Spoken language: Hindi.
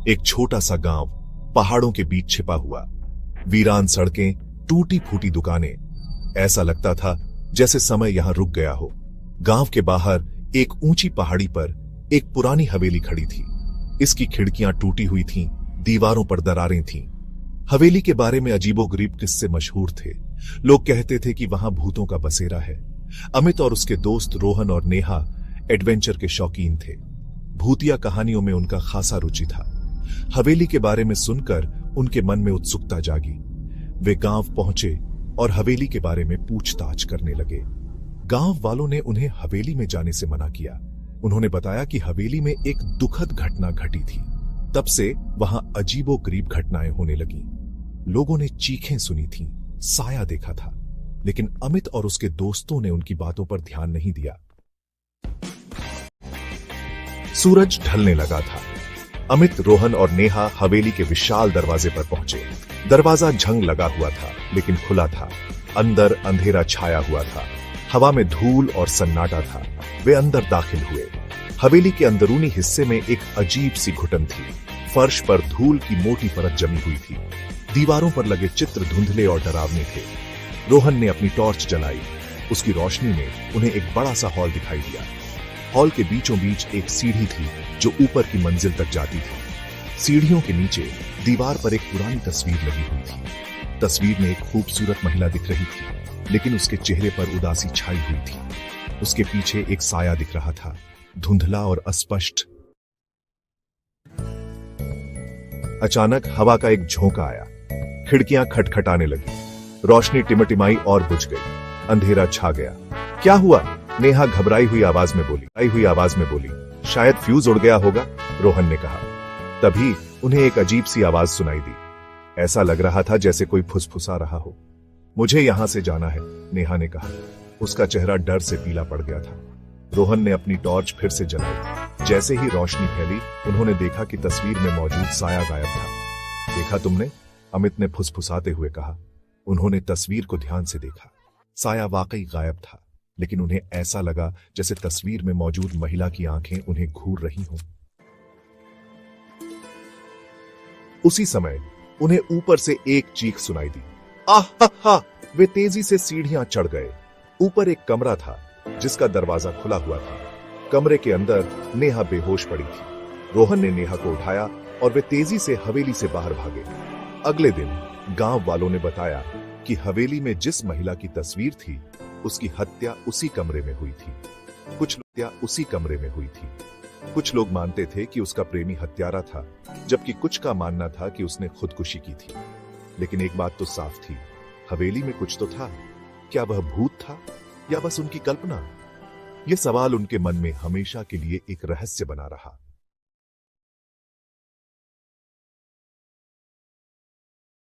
एक छोटा सा गांव पहाड़ों के बीच छिपा हुआ, वीरान सड़कें, टूटी फूटी दुकानें। ऐसा लगता था जैसे समय यहां रुक गया हो। गांव के बाहर एक ऊंची पहाड़ी पर एक पुरानी हवेली खड़ी थी। इसकी खिड़कियां टूटी हुई थीं, दीवारों पर दरारें थीं। हवेली के बारे में अजीबोगरीब किस्से मशहूर थे। लोग कहते थे कि वहां भूतों का बसेरा है। अमित और उसके दोस्त रोहन और नेहा एडवेंचर के शौकीन थे। भूतिया कहानियों में उनका खासा रुचि था। हवेली के बारे में सुनकर उनके मन में उत्सुकता जागी। वे गांव पहुंचे और हवेली के बारे में पूछताछ करने लगे। गांव वालों ने उन्हें हवेली में जाने से मना किया। उन्होंने बताया कि हवेली में एक दुखद घटना घटी थी। तब से वहां अजीबोगरीब घटनाएं होने लगी। लोगों ने चीखें सुनी थीं, साया देखा था, लेकिन अमित और उसके दोस्तों ने उनकी बातों पर ध्यान नहीं दिया। सूरज ढलने लगा था। अमित, रोहन और नेहा हवेली के विशाल दरवाजे पर पहुंचे। दरवाजा झंग लगा हुआ था, लेकिन खुला था। अंदर अंधेरा छाया हुआ था। हवा में धूल और सन्नाटा था। वे अंदर दाखिल हुए। हवेली के अंदरूनी हिस्से में एक अजीब सी घुटन थी। फर्श पर धूल की मोटी परत जमी हुई थी। दीवारों पर लगे चित्र धुंधले और डरावने थे। रोहन ने अपनी टॉर्च जलाई। उसकी रोशनी में उन्हें एक बड़ा सा हॉल दिखाई दिया। हॉल के बीचों बीच एक सीढ़ी थी जो ऊपर की मंजिल तक जाती थी। सीढ़ियों के नीचे दीवार पर एक पुरानी तस्वीर लगी हुई थी। तस्वीर में एक खूबसूरत महिला दिख रही थी, लेकिन उसके चेहरे पर उदासी छाई हुई थी। उसके पीछे एक साया दिख रहा था, धुंधला और अस्पष्ट। अचानक हवा का एक झोंका आया। खिड़कियां खटखटाने लगी। रोशनी टिमटिमाई और बुझ गई। अंधेरा छा गया। क्या हुआ? नेहा घबराई हुई आवाज में बोली। शायद फ्यूज उड़ गया होगा, रोहन ने कहा। तभी उन्हें एक अजीब सी आवाज सुनाई दी। ऐसा लग रहा था जैसे कोई फुसफुसा रहा हो। मुझे यहां से जाना है, नेहा ने कहा। उसका चेहरा डर से पीला पड़ गया था। रोहन ने अपनी टॉर्च फिर से जलाई। जैसे ही रोशनी फैली, उन्होंने देखा कि तस्वीर में मौजूद साया गायब था। देखा तुमने? अमित ने फुसफुसाते हुए कहा। उन्होंने तस्वीर को ध्यान से देखा। साया वाकई गायब था, लेकिन उन्हें ऐसा लगा जैसे तस्वीर में मौजूद महिला की आंखें उन्हें घूर रही हों। उसी समय उन्हें ऊपर से एक चीख सुनाई दी। आह हा हा! वे तेजी से सीढ़ियां चढ़ गए। ऊपर एक कमरा था जिसका दरवाजा खुला हुआ था। कमरे के अंदर नेहा बेहोश पड़ी थी। रोहन ने नेहा को उठाया और वे तेजी से हवेली से बाहर भागे। अगले दिन गांव वालों ने बताया कि हवेली में जिस महिला की तस्वीर थी, उसकी हत्या उसी कमरे में हुई थी। कुछ लोग मानते थे कि उसका प्रेमी हत्यारा था, जबकि कुछ का मानना था कि उसने खुदकुशी की थी। लेकिन एक बात तो साफ थी, हवेली में कुछ तो था। क्या वह भूत था या बस उनकी कल्पना? यह सवाल उनके मन में हमेशा के लिए एक रहस्य बना रहा।